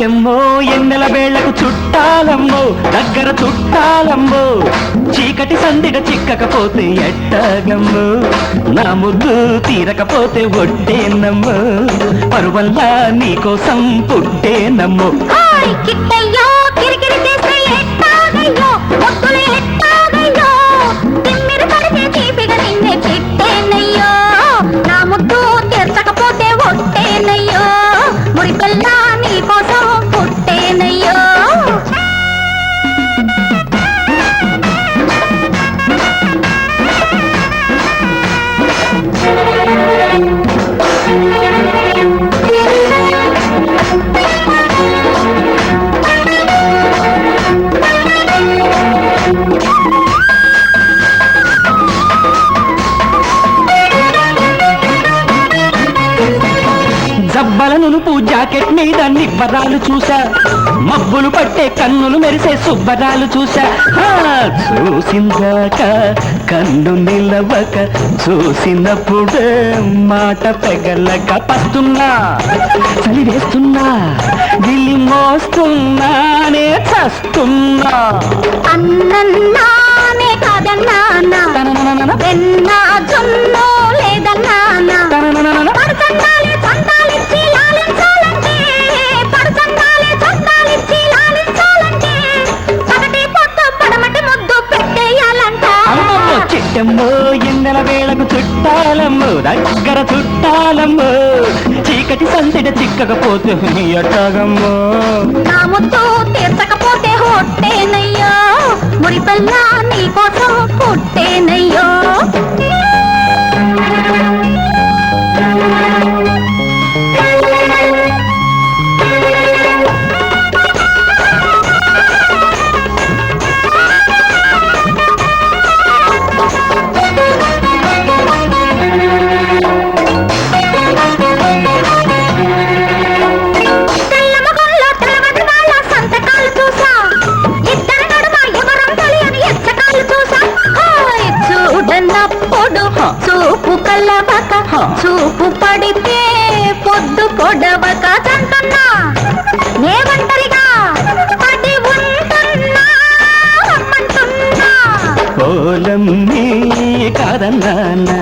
చిట్టెమ్మో ఎన్నెల వేళకు చుట్టాలమ్మో దగ్గర చుట్టాలమ్మో చీకటి సందిగ చిక్కకపోతే ఎట్టాగమ్మో నా ముద్దు తీరకపోతే ఒట్టేనమ్మో పరువల్లా నీకోసం పుట్టేనమ్మో కిట్టయ్యో కిరికిరి చేస్తే ఎట్టాగయ్యో ఒత్తులు ఎట్టాగయ్యో తిమ్మిరి పడితే తీపిగా నిన్నే పెట్టేనయ్యో నా ముద్దు తీర్చకపోతే ఒట్టేనయ్యో మురిపల్లా నీకోసం పుట్టేనయ్యో జబ్బల నునుపు జాకెట్ మీద నిబ్బరాలు చూసా మబ్బులు పట్టే కన్నులు మెరిసే సుబ్బరాలు చూసా చూసిందాక కన్ను నిలవక చూసినప్పుడు మాట పెగలక పస్తున్నా చలి వేస్తున్నా గిల్లి మోస్తున్నానే చస్తున్నా అన్నన్నానే కాదన్నానా వెన్నా జొన్నో లేదన్నానా పడుతుండాలి చందాలిచ్చి లాలించాలంటే పడుతుండాలి చందాలిచ్చి లాలించాలంటే పగటి పొద్దు పడమటి ముద్దు పెట్టేయాలంట చిట్టమ్మో ఎన్నెల వేళకు చుట్టాలమ్మో దగ్గర చుట్టాలమ్మో చీకటి సందిడ చిక్కకపోతే ఎట్టాగమ్మో నా ముద్దు తీర్చకపోతే హొట్టేనయ్యో మురిపల్లా నీకోసం పుట్టేనయ్యో చూపు కల్లవక చూపు పడితే పొద్దు పొడవక చంటున్నా నేవంటరిగా పడి ఉంటున్నా రమ్మంటున్నా పోలమ్మే కాదన్నానా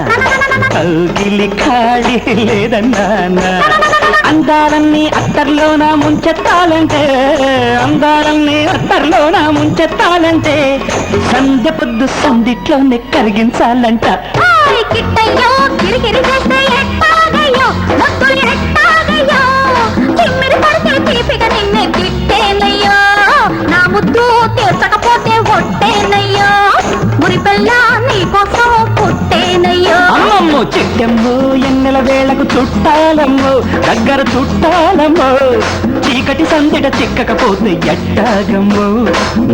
కౌగిలి ఖాళీ లేదన్నానా అందాలన్నీ అత్తర్లోనా ముంచెత్తాలంటే అందాలన్నీ అత్తర్లోనా ముంచెత్తాలంటే సంధ్య పొద్దు సందిట్లోనే కరిగించాలంట కిట్టయ్యో కిరికిరి చేస్తే ఎట్టాగయ్యో మొత్తులు ఎట్టాగయ్యో తిమ్మిరి పడితే తీపిగా నిన్నే గిట్టేనయ్యో నా ముద్దు తీర్చకపోతే ఒట్టేనయ్యో మురిపల్లా నీకోసం పుట్టేనయ్యో అమ్మమ్మో చిట్టెమ్మో ఎన్నెల వేళకు చుట్టాలమ్మో దగ్గర చుట్టాలమ్మో చీకటి సందిడ చిక్కకపోతే ఎట్టాగమ్మో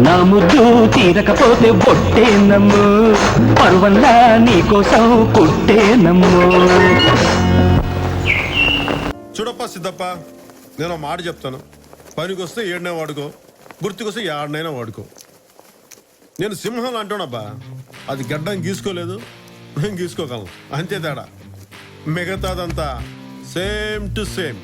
నా ముద్దు తీరకపోతే పొట్టేనమ్మో పరువల్లా నీకోసం పుట్టేనమ్మో చూడప్ప సిద్ధప్ప నేను మాట చెప్తాను పనికొస్తే ఏడనే వాడుకో గుర్తుకొస్తే ఏడనైనా వాడుకో నేను సింహం అంటానబ్బా అది గడ్డం గీసుకోలేదు మేము గీసుకోగలం అంతే తేడా మిగతాదంతా సేమ్ టు సేమ్